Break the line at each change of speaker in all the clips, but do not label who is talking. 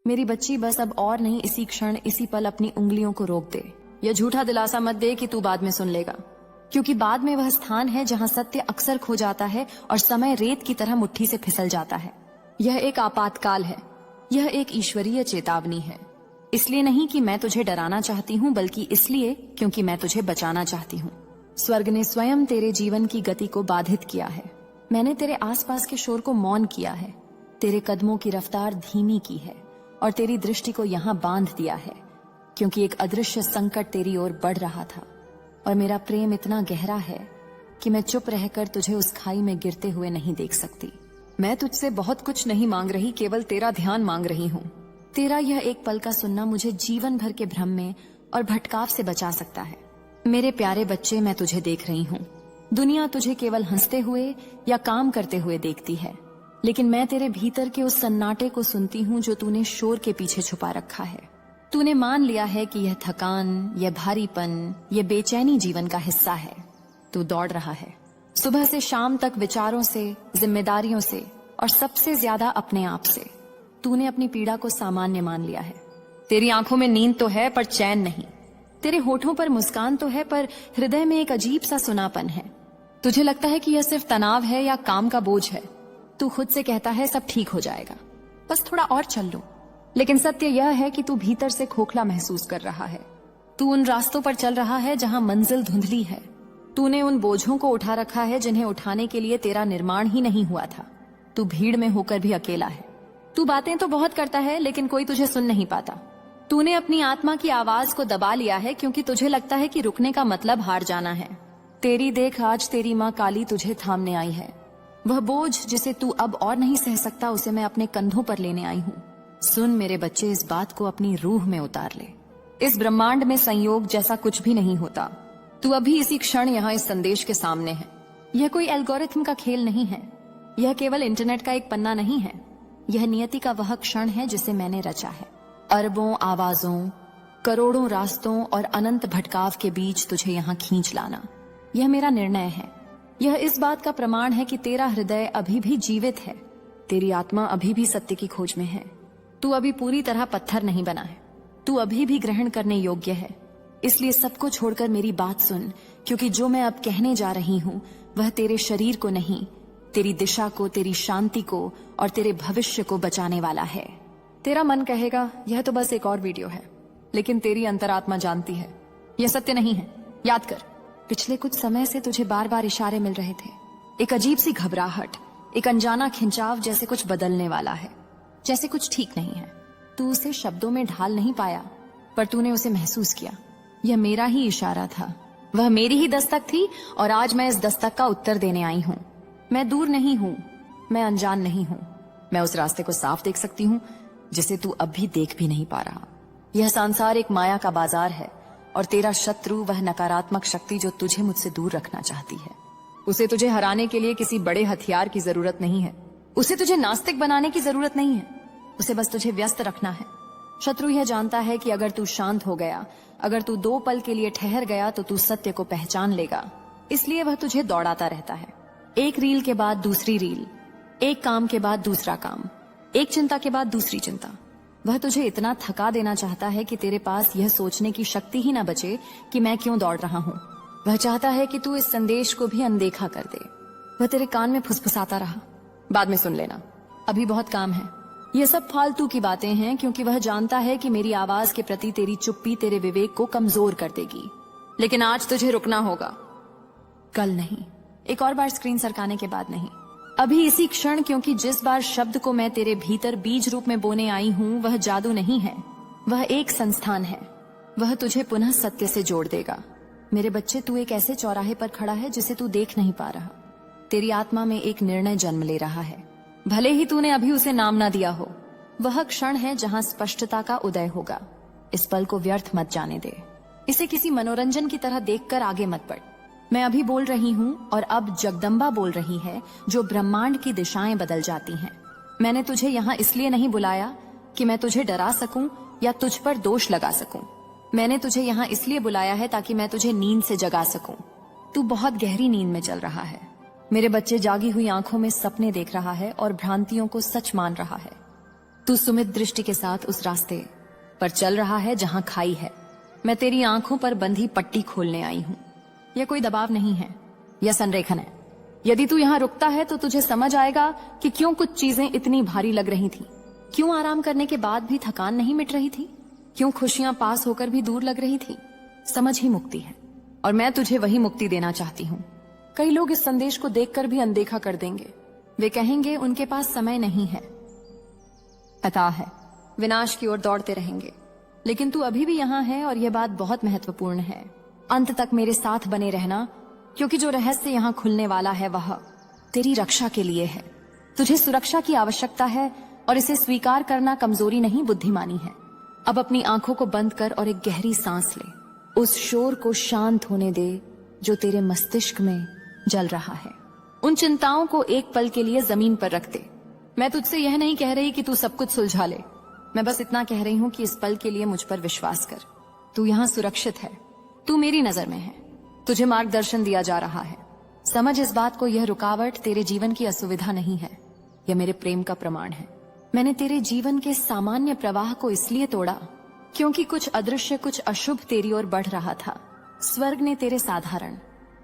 मेरी बच्ची, बस अब और नहीं, इसी क्षण इसी पल अपनी उंगलियों को रोक दे। यह झूठा दिलासा मत दे कि तू बाद में सुन लेगा, क्योंकि बाद में वह स्थान है जहां सत्य अक्सर खो जाता है और समय रेत की तरह मुट्ठी से फिसल जाता है। यह एक आपातकाल है, यह एक ईश्वरीय चेतावनी है। इसलिए नहीं कि मैं तुझे डराना चाहती हूँ, बल्कि इसलिए क्योंकि मैं तुझे बचाना चाहती हूँ। स्वर्ग ने स्वयं तेरे जीवन की गति को बाधित किया है। मैंने तेरे आसपास के शोर को मौन किया है, तेरे कदमों की रफ्तार धीमी की है और तेरी दृष्टि को यहाँ बांध दिया है, क्योंकि एक अदृश्य संकट तेरी ओर बढ़ रहा था। और मेरा प्रेम इतना गहरा है कि मैं चुप रहकर तुझे उस खाई में गिरते हुए नहीं देख सकती। मैं तुझसे बहुत कुछ नहीं मांग रही, केवल तेरा ध्यान मांग रही हूँ। तेरा यह एक पल का सुनना मुझे जीवन भर के भ्रम में और भटकाव से बचा सकता है। मेरे प्यारे बच्चे, मैं तुझे देख रही हूँ। दुनिया तुझे केवल हंसते हुए या काम करते हुए देखती है, लेकिन मैं तेरे भीतर के उस सन्नाटे को सुनती हूँ जो तूने शोर के पीछे छुपा रखा है। तूने मान लिया है कि यह थकान, यह भारीपन, यह बेचैनी जीवन का हिस्सा है। तू दौड़ रहा है सुबह से शाम तक, विचारों से, जिम्मेदारियों से और सबसे ज्यादा अपने आप से। तूने अपनी पीड़ा को सामान्य मान लिया है। तेरी आंखों में नींद तो है पर चैन नहीं, तेरे होठों पर मुस्कान तो है पर हृदय में एक अजीब सा सुनापन है। तुझे लगता है कि यह सिर्फ तनाव है या काम का बोझ है। तू खुद से कहता है सब ठीक हो जाएगा, बस थोड़ा और चल लो। लेकिन सत्य यह है कि तू भीतर से खोखला महसूस कर रहा है। तू उन रास्तों पर चल रहा है जहां मंजिल धुंधली है। तूने उन बोझों को उठा रखा है जिन्हें उठाने के लिए तेरा निर्माण ही नहीं हुआ था। तू भीड़ में होकर भी अकेला है। तू बातें तो बहुत करता है, लेकिन कोई तुझे सुन नहीं पाता। तूने अपनी आत्मा की आवाज को दबा लिया है, क्योंकि तुझे लगता है कि रुकने का मतलब हार जाना है। तेरी देख, आज तेरी माँ काली तुझे थामने आई है। वह बोझ जिसे तू अब और नहीं सह सकता, उसे मैं अपने कंधों पर लेने आई हूँ। सुन मेरे बच्चे, इस बात को अपनी रूह में उतार ले। इस ब्रह्मांड में संयोग जैसा कुछ भी नहीं होता। तू अभी इसी क्षण यहाँ इस संदेश के सामने है। यह कोई एल्गोरिथम का खेल नहीं है, यह केवल इंटरनेट का एक पन्ना नहीं है। यह नियति का वह क्षण है जिसे मैंने रचा है। अरबों आवाजों, करोड़ों रास्तों और अनंत भटकाव के बीच तुझे यहाँ खींच लाना, यह मेरा निर्णय है। यह इस बात का प्रमाण है कि तेरा हृदय अभी भी जीवित है, तेरी आत्मा अभी भी सत्य की खोज में है। तू अभी पूरी तरह पत्थर नहीं बना है, तू अभी भी ग्रहण करने योग्य है। इसलिए सबको छोड़कर मेरी बात सुन, क्योंकि जो मैं अब कहने जा रही हूँ वह तेरे शरीर को नहीं, तेरी दिशा को, तेरी शांति को और तेरे भविष्य को बचाने वाला है। तेरा मन कहेगा यह तो बस एक और वीडियो है, लेकिन तेरी अंतरात्मा जानती है यह सत्य नहीं है। याद कर, पिछले कुछ समय से तुझे बार बार इशारे मिल रहे थे, एक अजीब सी घबराहट, एक अनजाना खिंचाव, जैसे कुछ बदलने वाला है, जैसे कुछ ठीक नहीं है। तू उसे शब्दों में ढाल नहीं पाया, पर तूने उसे महसूस किया। यह मेरा ही इशारा था, वह मेरी ही दस्तक थी, और आज मैं इस दस्तक का उत्तर देने आई हूँ। मैं दूर नहीं हूँ, मैं अनजान नहीं हूँ। मैं उस रास्ते को साफ देख सकती हूँ जिसे तू अब भी देख भी नहीं पा रहा। यह संसार एक माया का बाजार है, और तेरा शत्रु वह नकारात्मक शक्ति जो तुझे मुझसे दूर रखना चाहती है। उसे तुझे हराने के लिए किसी बड़े हथियार की जरूरत नहीं है, उसे तुझे नास्तिक बनाने की जरूरत नहीं है, उसे बस तुझे व्यस्त रखना है। शत्रु यह जानता है कि अगर तू शांत हो गया, अगर तू 2 पल के लिए ठहर गया, तो तू सत्य को पहचान लेगा। इसलिए वह तुझे दौड़ाता रहता है, एक रील के बाद दूसरी रील, एक काम के बाद दूसरा काम, एक चिंता के बाद दूसरी चिंता। वह तुझे इतना थका देना चाहता है कि तेरे पास यह सोचने की शक्ति ही ना बचे कि मैं क्यों दौड़ रहा हूँ। वह चाहता है कि तू इस संदेश को भी अनदेखा कर दे। वह तेरे कान में फुसफुसाता रहा, बाद में सुन लेना, अभी बहुत काम है। यह सब फालतू की बातें हैं, क्योंकि वह जानता है कि मेरी आवाज के प्रति तेरी चुप्पी तेरे विवेक को कमजोर कर देगी। लेकिन आज तुझे रुकना होगा, कल नहीं, एक और बार स्क्रीन सरकाने के बाद नहीं, अभी इसी क्षण। क्योंकि जिस बार शब्द को मैं तेरे भीतर बीज रूप में बोने आई हूँ, वह जादू नहीं है, वह एक संस्थान है। वह तुझे पुनः सत्य से जोड़ देगा। मेरे बच्चे, तू एक ऐसे चौराहे पर खड़ा है जिसे तू देख नहीं पा रहा। तेरी आत्मा में एक निर्णय जन्म ले रहा है, भले ही तूने अभी उसे नाम ना दिया हो। वह क्षण है जहां स्पष्टता का उदय होगा। इस पल को व्यर्थ मत जाने दे, इसे किसी मनोरंजन की तरह देखकर आगे मत बढ़। मैं अभी बोल रही हूँ, और अब जगदम्बा बोल रही है, जो ब्रह्मांड की दिशाएं बदल जाती हैं। मैंने तुझे यहाँ इसलिए नहीं बुलाया कि मैं तुझे डरा सकूं या तुझ पर दोष लगा सकूं। मैंने तुझे यहाँ इसलिए बुलाया है ताकि मैं तुझे नींद से जगा सकूं। तू बहुत गहरी नींद में चल रहा है। मेरे बच्चे, जागी हुई आंखों में सपने देख रहा है और भ्रांतियों को सच मान रहा है। तू सुमित दृष्टि के साथ उस रास्ते पर चल रहा है जहां खाई है। मैं तेरी आंखों पर बंधी पट्टी खोलने आई हूं। यह कोई दबाव नहीं है, यह संरेखन है। यदि तू यहाँ रुकता है तो तुझे समझ आएगा कि क्यों कुछ चीजें इतनी भारी लग रही थी, क्यों आराम करने के बाद भी थकान नहीं मिट रही थी, क्यों खुशियां पास होकर भी दूर लग रही थी। समझ ही मुक्ति है, और मैं तुझे वही मुक्ति देना चाहती हूँ। कई लोग इस संदेश को देखकर भी अनदेखा कर देंगे। वे कहेंगे उनके पास समय नहीं है, अतः है, विनाश की ओर दौड़ते रहेंगे। लेकिन तू अभी भी यहाँ है और यह बात बहुत महत्वपूर्ण है। अंत तक मेरे साथ बने रहना, क्योंकि जो रहस्य यहाँ खुलने वाला है वह तेरी रक्षा के लिए है। तुझे सुरक्षा की आवश्यकता है और इसे स्वीकार करना कमजोरी नहीं, बुद्धिमानी है। अब अपनी आंखों को बंद कर और एक गहरी सांस ले। उस शोर को शांत होने दे जो तेरे मस्तिष्क में जल रहा है। उन चिंताओं को एक पल के लिए जमीन पर रख दे। मैं तुझसे यह नहीं कह रही कि तू सब कुछ सुलझा ले। मैं बस इतना कह रही हूँ कि इस पल के लिए मुझ पर विश्वास कर। तू यहाँ सुरक्षित है, तू मेरी नजर में है, तुझे मार्गदर्शन दिया जा रहा है। समझ इस बात को, यह रुकावट तेरे जीवन की असुविधा नहीं है, यह मेरे प्रेम का प्रमाण है। मैंने तेरे जीवन के सामान्य प्रवाह को इसलिए तोड़ा क्योंकि कुछ अदृश्य, कुछ अशुभ तेरी ओर बढ़ रहा था। स्वर्ग ने तेरे साधारण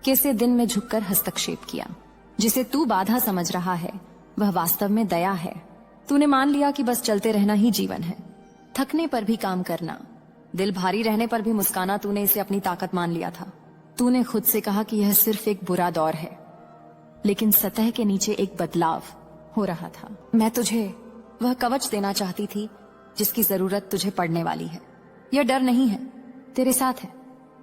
कैसे दिन में झुककर हस्तक्षेप किया। जिसे तू बाधा समझ रहा है वह वास्तव में दया है। तूने मान लिया कि बस चलते रहना ही जीवन है। थकने पर भी काम करना, दिल भारी रहने पर भी मुस्काना, तूने इसे अपनी ताकत मान लिया था। तूने खुद से कहा कि यह सिर्फ एक बुरा दौर है, लेकिन सतह के नीचे एक बदलाव हो रहा था। मैं तुझे वह कवच देना चाहती थी जिसकी जरूरत तुझे पड़ने वाली है। यह डर नहीं है, तेरे साथ है।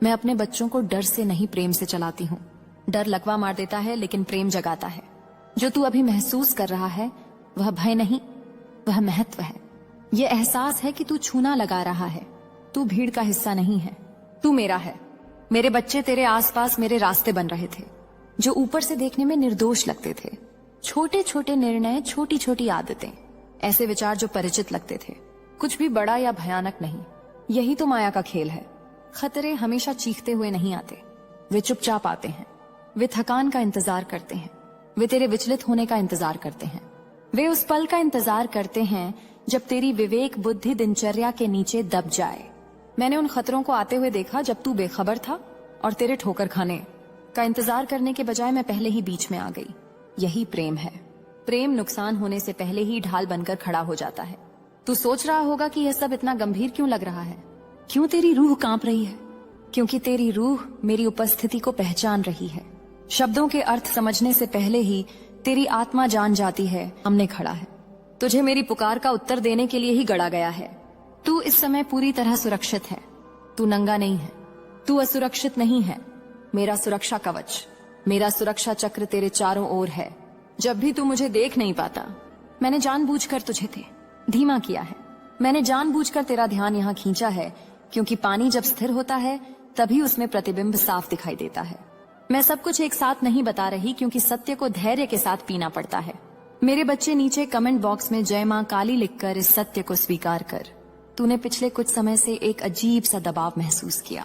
मैं अपने बच्चों को डर से नहीं, प्रेम से चलाती हूँ। डर लकवा मार देता है, लेकिन प्रेम जगाता है। जो तू अभी महसूस कर रहा है वह भय नहीं, वह महत्व है। यह एहसास है कि तू छूना लगा रहा है। तू भीड़ का हिस्सा नहीं है, तू मेरा है। मेरे बच्चे तेरे आसपास मेरे रास्ते बन रहे थे, जो ऊपर से देखने में निर्दोष लगते थे। छोटे छोटे निर्णय, छोटी छोटी आदतें, ऐसे विचार जो परिचित लगते थे, कुछ भी बड़ा या भयानक नहीं। यही तो माया का खेल है। खतरे हमेशा चीखते हुए नहीं आते, वे चुपचाप आते हैं। वे थकान का इंतजार करते हैं, वे तेरे विचलित होने का इंतजार करते हैं। वे उस पल का इंतजार करते हैं जब तेरी विवेक बुद्धि दिनचर्या के नीचे दब जाए। मैंने उन खतरों को आते हुए देखा जब तू बेखबर था, और तेरे ठोकर खाने का इंतजार करने के बजाय मैं पहले ही बीच में आ गई। यही प्रेम है। प्रेम नुकसान होने से पहले ही ढाल बनकर खड़ा हो जाता है। तू सोच रहा होगा कि यह सब इतना गंभीर क्यों लग रहा है, क्यों तेरी रूह कांप रही है? क्योंकि तेरी रूह मेरी उपस्थिति को पहचान रही है। शब्दों के अर्थ समझने से पहले ही तेरी आत्मा जान जाती है सामने खड़ा है। तुझे मेरी पुकार का उत्तर देने के लिए ही गढ़ा गया है। तू इस समय पूरी तरह सुरक्षित है। तू नंगा नहीं है, तू असुरक्षित नहीं है। मेरा सुरक्षा कवच, मेरा सुरक्षा चक्र तेरे चारों ओर है। जब भी तू मुझे देख नहीं पाता, मैंने जानबूझकर तुझे धीमा किया है। मैंने जानबूझकर तेरा ध्यान यहाँ खींचा है, क्योंकि पानी जब स्थिर होता है तभी उसमें प्रतिबिंब साफ दिखाई देता है। मैं सब कुछ एक साथ नहीं बता रही, क्योंकि सत्य को धैर्य के साथ पीना पड़ता है। मेरे बच्चे, नीचे कमेंट बॉक्स में जय मां काली लिखकर इस सत्य को स्वीकार कर। तूने पिछले कुछ समय से एक अजीब सा दबाव महसूस किया,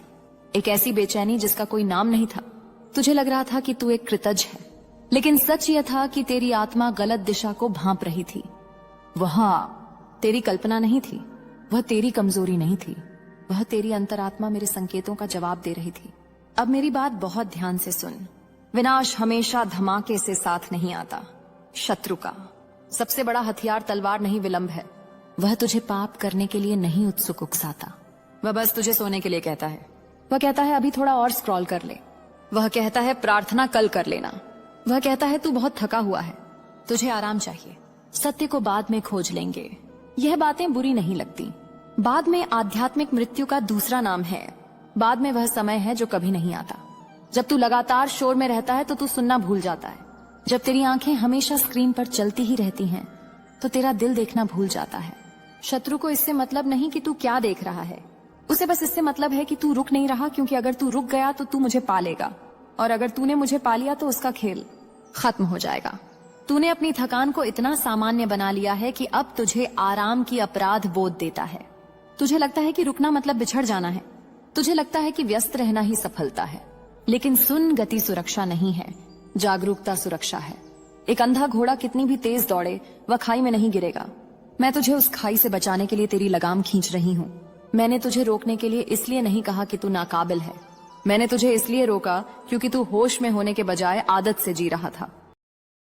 एक ऐसी बेचैनी जिसका कोई नाम नहीं था। तुझे लग रहा था कि तू एक कृतज्ञ है, लेकिन सच यह था कि तेरी आत्मा गलत दिशा को भांप रही थी। वह तेरी कल्पना नहीं थी, वह तेरी कमजोरी नहीं थी, वह तेरी अंतरात्मा मेरे संकेतों का जवाब दे रही थी। अब मेरी बात बहुत ध्यान से सुन। विनाश हमेशा धमाके से साथ नहीं आता। शत्रु का सबसे बड़ा हथियार तलवार नहीं, विलंब है। वह तुझे पाप करने के लिए नहीं उत्सुक उकसाता, वह बस तुझे सोने के लिए कहता है। वह कहता है अभी थोड़ा और स्क्रॉल कर ले। वह कहता है प्रार्थना कल कर लेना। वह कहता है तू बहुत थका हुआ है, तुझे आराम चाहिए। सत्य को बाद में खोज लेंगे। यह बातें बुरी नहीं लगती। बाद में आध्यात्मिक मृत्यु का दूसरा नाम है। बाद में वह समय है जो कभी नहीं आता। जब तू लगातार शोर में रहता है तो तू सुनना भूल जाता है। जब तेरी आंखें हमेशा स्क्रीन पर चलती ही रहती हैं, तो तेरा दिल देखना भूल जाता है। शत्रु को इससे मतलब नहीं कि तू क्या देख रहा है, उसे बस इससे मतलब है कि तू रुक नहीं रहा, क्योंकि अगर तू रुक गया तो तू मुझे पालेगा, और अगर तूने मुझे पा लिया तो उसका खेल खत्म हो जाएगा। तूने अपनी थकान को इतना सामान्य बना लिया है कि अब तुझे आराम की अपराध बोध देता है। तुझे लगता है कि रुकना मतलब बिछड़ जाना है। तुझे लगता है कि व्यस्त रहना ही सफलता है। लेकिन सुन, गति सुरक्षा नहीं है, जागरूकता सुरक्षा है। एक अंधा घोड़ा कितनी भी तेज दौड़े वह खाई में नहीं गिरेगा। मैं तुझे उस खाई से बचाने के लिए तेरी लगाम खींच रही हूँ। मैंने तुझे रोकने के लिए इसलिए नहीं कहा कि तू नाकाबिल है। मैंने तुझे इसलिए रोका क्योंकि तू होश में होने के बजाय आदत से जी रहा था।